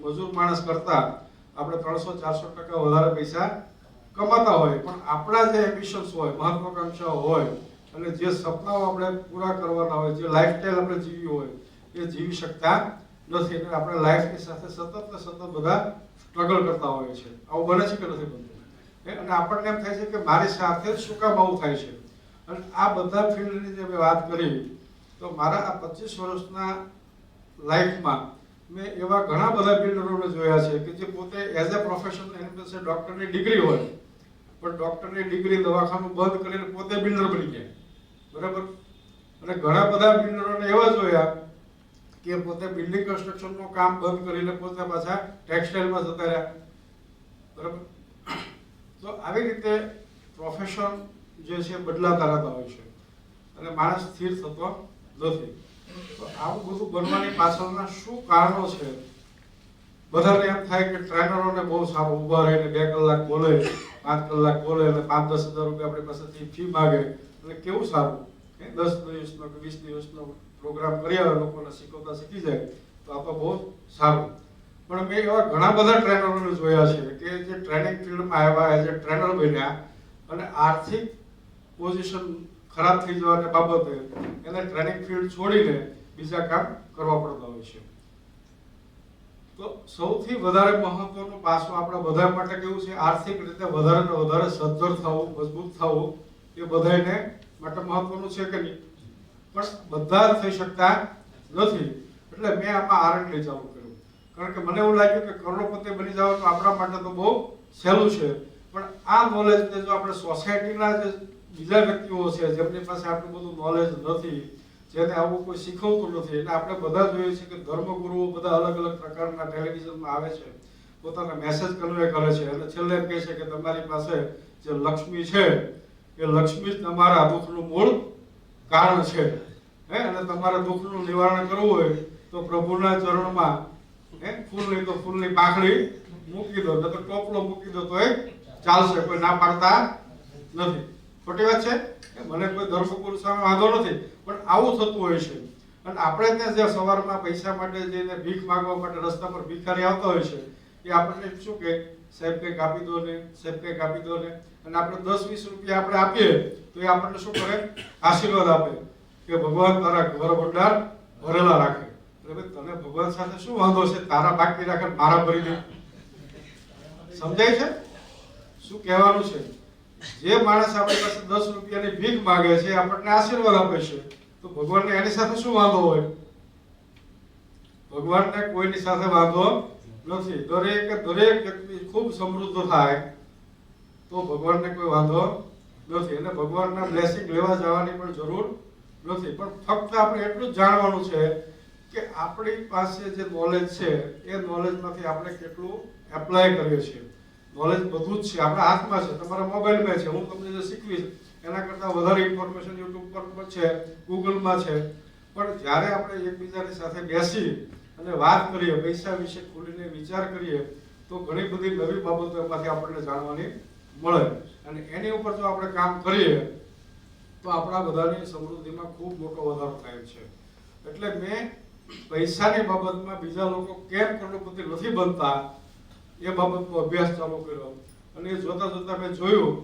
મજૂર માણસ કરતા આપણે 300-400% વધારે પૈસા કમાતા હોય, પણ આપણા જે એમ્બિશન્સ હોય, મહત્વાકાંક્ષાઓ હોય અને જે સપનાઓ આપણે પૂરા કરવાના હોય, જે લાઈફસ્ટાઈલ આપણે જીવી હોય એ જીવી શકતા નથી. એટલે આપણે લાઈફની સાથે સતત ને સતત બધા સ્ટ્રગલ કરતા હોય છે. આવું બને છે કે નથી બનતું? અને આપણને એમ થાય છે કે મારી સાથે શું કામ આવું થાય છે? અને આ બધા ફિલ્ડની જે મેં વાત કરી, તો મારા આ 25 વર્ષના લાઈફમાં મેં એવા ઘણા બધા બિલ્ડરોને જોયા છે કે જે પોતે એઝ અ પ્રોફેશન એની પાસે ડૉક્ટરની ડિગ્રી હોય, પણ ડૉક્ટરની ડિગ્રી દવાખાનું બંધ કરીને પોતે બિલ્ડર બની ગયા, બરાબર. અને ઘણા બધા બિલ્ડરોને એવા જોયા કે પોતે બિલ્ડિંગ કન્સ્ટ્રક્શનનું કામ બંધ કરીને પોતે પાછા ટેક્સટાઇલમાં જતા રહ્યા, બરાબર. તો આવી રીતે પ્રોફેશન જે છે બદલાતા રહેતા હોય છે અને માણસ સ્થિર થતો નથી. તો આવું બધું બનવાની પાછળના શું કારણો છે? બધાને એમ થાય કે ટ્રેનરોને બહુ સારું ઊભા રહીને 2 કલાક બોલે, 5 કલાક બોલે અને 5-10 હજાર રૂપિયા આપણી પાસેથી ફી માગે એટલે કેવું સારું, 10 દિવસનો કે 20 દિવસનો પ્રોગ્રામ કરી આવે, લોકોને શીખવતા શીખી જાય તો આ તો બહુ સારું. પણ મેં એવા ઘણા બધા ટ્રેનરોને જોયા છે કે જે ટ્રેનિંગ ફિલ્ડમાં આવ્યા, એઝ એ ટ્રેનર બન્યા અને આર્થિક પોઝિશન ખરાબ થઈ જવાને બાબતે એને ટ્રેનિંગ ફિલ્ડ છોડીને બીજા કામ કરવા પડતા હોય છે. તો સૌથી વધારે મહત્વનું પાસું આપણા બધા માટે કેવું છે? આર્થિક રીતે વધારે ને વધારે સદ્ધર થવું, મજબૂત થવું એ બધાને માટે મહત્વનું છે કે નહીં? પણ બધા થઈ શકતા નથી. એટલે મેં આમાં આરએનડી ચાલુ કર્યું, કારણ કે મને એવું લાગ્યું કે કરોડપતિ બની જવાનું આપણા માટે તો બહુ સહેલું છે, પણ આ નોલેજને જો આપણે સોસાયટીના જે બીજા વ્યક્તિઓ છે જેમની પાસે આટલું બધું નોલેજ નથી, જેને આવું કોઈ શીખવતું નથી, એટલે આપણે બધા જોઈએ છીએ કે ધર્મગુરુઓ બધા અલગ અલગ પ્રકારના ટેલિવિઝનમાં આવે છે, પોતાના મેસેજ કન્વે કરે છે અને છેલ્લે એમ કહે છે કે તમારી પાસે જે લક્ષ્મી છે એ લક્ષ્મી જ તમારા દુઃખનું મૂળ કારણ છે. અને તમારા દુઃખનું નિવારણ કરવું હોય તો પ્રભુના ચરણમાં ફૂલ નહીં તો ફૂલની પાંખડી મૂકી દો, તો ટોપલો મૂકી દો તો એ ચાલશે, કોઈ ના પાડતા નથી. ખોટી વાત છે? મને કોઈ ધર્મગુરુ સામે વાંધો નથી, પણ આવું થતું હોય છે. અને આપણે ત્યાં જે સવારમાં પૈસા માટે જઈને ભીખ માંગવા માટે રસ્તા પર ભિખારી આવતા હોય છે, એ આપણને શું કે સાહેબ કંઈક આપી દો ને, સાહેબ કંઈક આપી દો ને, અને આપણે 10-20 રૂપિયા આપણે આપીએ તો એ આપણને શું કરે? આશીર્વાદ આપે કે ભગવાન તારા ઘર ભંડાર ભરેલા રાખે. એટલે ભાઈ તને ભગવાન સાથે શું વાંધો છે? તારા બાકી રાખે મારા ભરી દે. સમજાય છે શું કહેવાનું છે? જે માણસ આપણી પાસે 10 રૂપિયાની ભીખ માંગે છે, આપણને આશીર્વાદ આપે છે, તો ભગવાનને એની સાથે શું વાંધો હોય? ભગવાનને કોઈની સાથે વાંધો નથી. દરેક વ્યક્તિ ખૂબ સમૃદ્ધ થાય તો ભગવાનને કોઈ વાંધો નથી, અને ભગવાનના બ્લેસિંગ લેવા જવાની પણ જરૂર નથી. પણ ફક્ત આપણે એટલું જ જાણવાનું છે કે આપણી પાસે જે નોલેજ છે એ નોલેજમાંથી આપણે કેટલું એપ્લાય કરીએ છીએ. નોલેજ બધું જ છે, આપણા હાથમાં છે, તમારા મોબાઈલમાં છે. હું તમને જે શીખવીશ એના કરતાં વધારે ઇન્ફોર્મેશન યુટ્યુબ પર છે, ગૂગલમાં છે. પણ જ્યારે આપણે એકબીજાની સાથે બેસી અને વાત કરીએ, પૈસા વિશે ખુલીને વિચાર કરીએ, તો ઘણી બધી નવી બાબતો એમાંથી આપણને જાણવાની મળે. અને એની ઉપર જો આપણે કામ કરીએ તો આપણા બધાની સમૃદ્ધિમાં ખૂબ મોટો વધારો થાય છે. એટલે મેં પૈસાની બાબતમાં બીજા લોકો કેમ કરોડપતિ નથી બનતા એ બાબતનો અભ્યાસ ચાલુ કર્યો, અને એ જોતા જોતા મેં જોયું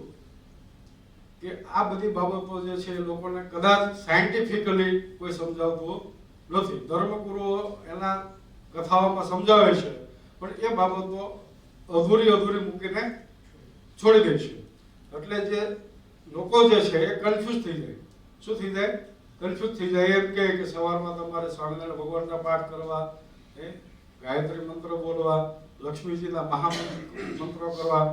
કે આ બધી બાબતો જે છે એ લોકોને કદાચ સાયન્ટિફિકલી કોઈ સમજાવતું નથી. ધર્મગુરુઓ એના કથાઓમાં સમજાવે છે, પણ એ બાબતો અધૂરી મૂકીને છોડી દે છે. એટલે જે લોકો જે છે એ કન્ફ્યુઝ થઈ જાય. શું થઈ જાય? કન્ફ્યુઝ થઈ જાય. એમ કે સવારમાં તમારે સ્વામિનારાયણ ભગવાનના પાઠ કરવા, ગાયત્રી મંત્ર બોલવા, લક્ષ્મીજીના મહામંત્રો કરવા,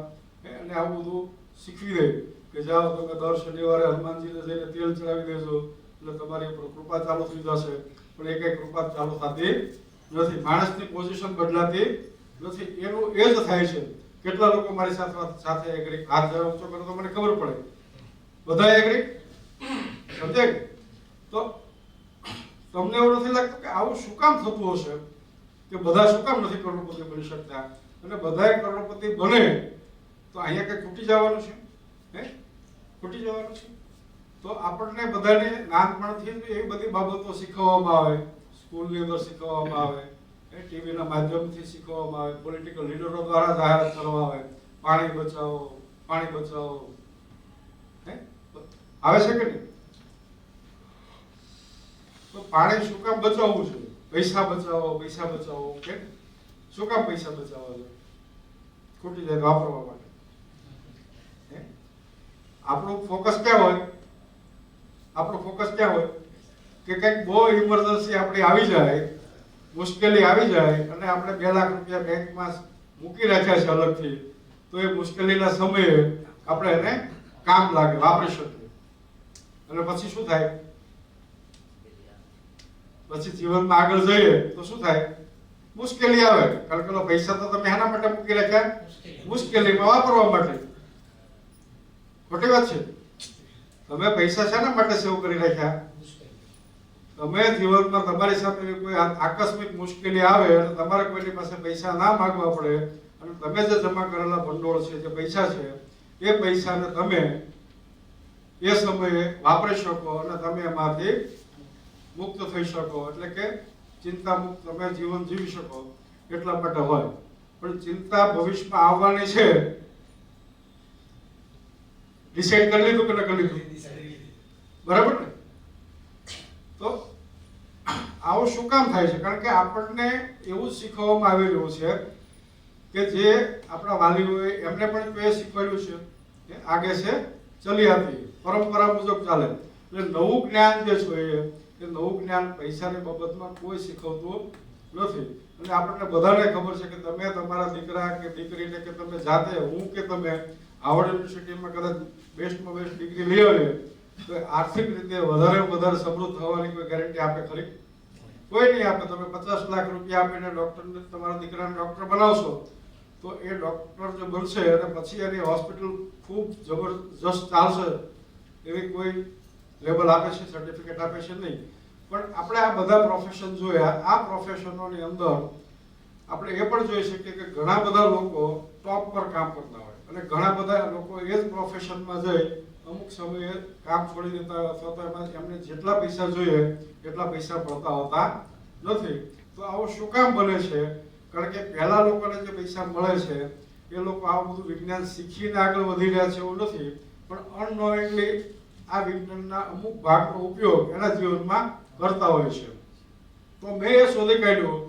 અને આવું બધું શીખવી દે કે જાઓ તમે દર શનિવારે હનુમાનજીને જઈને તેલ ચડાવી દેજો એટલે તમારી ઉપર કૃપા ચાલુ થઈ જશે. પણ એ કઈ કૃપા ચાલુ થતી નથી. માણસની પોઝિશન બદલાતી નથી. એનું એ જ થાય છે. કેટલા લોકો મારી સાથે એગ્રી? હાથ જરા ઊંચો કરો તો મને ખબર પડે. બધા એગ્રી? સમજાય? તો તમને એવું નથી લાગતું કે આવું શું કામ થતું હશે કે બધા શું કામ નથી કરોડપતિ બની શકતા? અને બધાએ કરોડપતિ બને તો અહીંયા કઈ ખૂટી જવાનું છે? ખૂટી જવાનું છે? તો આપણને બધાને નાનપણથી એવી બધી બાબતો શીખવવામાં આવે, સ્કૂલની અંદર શીખવવામાં આવે એ ટીવીના માધ્યમથી શીખવવામાં આવે, પોલિટિકલ લીડરો દ્વારા જાહેરાત કરવામાં આવે, પાણી બચાવો, પાણી બચાવો. હે આવે છે કે નહીં? તો પાણી શું કામ બચાવવું છે? પૈસા બચાવો, પૈસા બચાવો. કે શું કામ પૈસા બચાવવા છે? ખૂટી જાય તો વાપરવા માટે. આપણું ફોકસ ક્યાં હોય? આપણું ફોકસ ક્યાં હોય? કે કંઈક બહુ ઇમરજન્સી આપણી આવી જાય, મુશ્કેલી આવી જાય અને આપણે 2 લાખ રૂપિયા બેંકમાં મૂકી રાખ્યા છે અલગથી, તો એ મુશ્કેલીના સમયે આપણે એને કામ લાગે, વાપરી શકીએ. અને પછી શું થાય? પછી જીવનમાં આગળ જઈએ તો શું થાય? મુશ્કેલી આવે. કારણ કે પૈસા તો તમે શાના માટે મૂકી રાખ્યા? મુશ્કેલીમાં વાપરવા માટે. ખોટી વાત છે? તમે પૈસા શાના માટે સેવ કરી રાખ્યા? તમે જીવનમાં તમારી સાથે કોઈ આકસ્મિક મુશ્કેલી આવે અને તમારે કોઈની પાસે પૈસા ના માંગવા પડે અને તમે જે જમા કરેલા ભંડોળ છે, જે પૈસા છે, એ પૈસાને તમે એ સમયે વાપરી શકો અને તમે એમાંથી મુક્ત થઈ શકો. એટલે કે ચિંતા મુક્ત તમે જીવન જીવી શકો એટલા માટે હોય. પણ ચિંતા ભવિષ્યમાં આવવાની છે, ડિસાઈડ કરી લીધું કે ન કરી લીધું? બરાબર ને? તો આવું શું કામ થાય છે? કારણ કે આપણને એવું શીખવવામાં આવેલું છે કે જે આપણા વાલીઓએ એમને પણ એ શીખવાડ્યું છે કે આગે છે ચલી આતી, પરંપરા મુજબ ચાલે. એટલે નવું જ્ઞાન જે છે એ નવું જ્ઞાન પૈસાની બાબતમાં કોઈ શીખવતું નથી. અને આપણને બધાને ખબર છે કે તમે તમારા દીકરા કે દીકરીને કે તમે જાતે, હું કે તમે હાવર્ડ યુનિવર્સિટીમાં કદાચ બેસ્ટમાં બેસ્ટ ડિગ્રી લઈ આવીએ તો આર્થિક રીતે વધારે સમૃદ્ધ થવાની કોઈ ગેરંટી આપે ખરી? કોઈ નહીં આપે. તમે 50 લાખ રૂપિયા આપીને ડોક્ટરને, તમારા દીકરાને ડોક્ટર બનાવશો તો એ ડોક્ટર જે બનશે અને પછી એની હોસ્પિટલ ખૂબ જબરજસ્ત ચાલશે એવી કોઈ લેબલ આપે છે, સર્ટિફિકેટ આપે છે નહીં. પણ આપણે આ બધા પ્રોફેશન જોયા. આ પ્રોફેશનોની અંદર આપણે એ પણ જોઈ શકીએ કે ઘણા બધા લોકો ટોપ પર કામ કરતા હોય અને ઘણા બધા લોકો એ જ પ્રોફેશનમાં જઈ અમુક સમયે કામ છોડી દેતા અથવા તો એમાં એમને જેટલા પૈસા જોઈએ એટલા પૈસા મળતા હોતા નથી. તો આવું શું કામ બને છે? કારણ કે પહેલા લોકોને જે પૈસા મળે છે એ લોકો આવું બધું વિજ્ઞાન શીખીને આગળ વધી રહ્યા છે એવું નથી, પણ અનનોઇંગલી આ વિજ્ઞાનના અમુક ભાગનો ઉપયોગ એના જીવનમાં કરતા હોય છે. તો મેં એ શોધી કાઢ્યું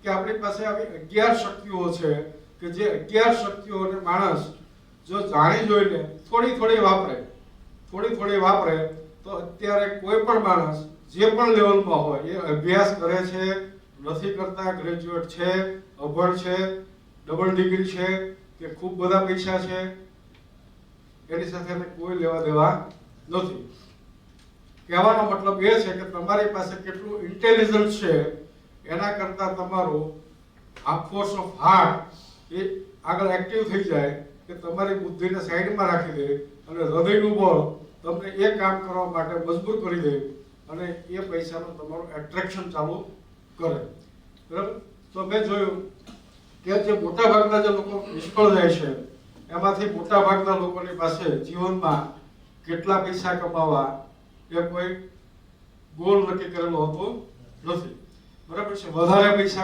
કે આપણી પાસે આવી 11 શક્તિઓ છે કે જે 11 શક્તિઓને માણસ જો જાણી જોઈને થોડી થોડી વાપરે તો અત્યારે કોઈ પણ માણસ જે પણ લેવલમાં હોય, એ અભ્યાસ કરે છે, નથી કરતા, ગ્રેજ્યુએટ છે, અભણ છે, ડબલ ડિગ્રી છે કે ખૂબ બધા પૈસા છે, એની સાથે કોઈ લેવા દેવા નથી. કહેવાનો મતલબ એ છે કે તમારી પાસે કેટલું ઇન્ટેલિજન્સ છે એના કરતાં તમારું આ ફોર્સ ઓફ હાર્ટ એ આગળ એક્ટિવ થઈ જાય કે તમારી બુદ્ધિને સાઈડમાં રાખી દે અને હૃદયનું બળ તમને એ કામ કરવા માટે મજબૂર કરી દે અને એ પૈસાનું તમારું એટ્રેક્શન ચાલુ કરે. બરાબર? તો મેં જોયું કે જે મોટાભાગના જે લોકો નિષ્ફળ જાય છે એમાંથી મોટાભાગના લોકોની પાસે જીવનમાં કેટલા પૈસા કમાવા એ કોઈ ગોલ નક્કી કરેલો હોતો નથી. બરાબર છે? વધારે પૈસા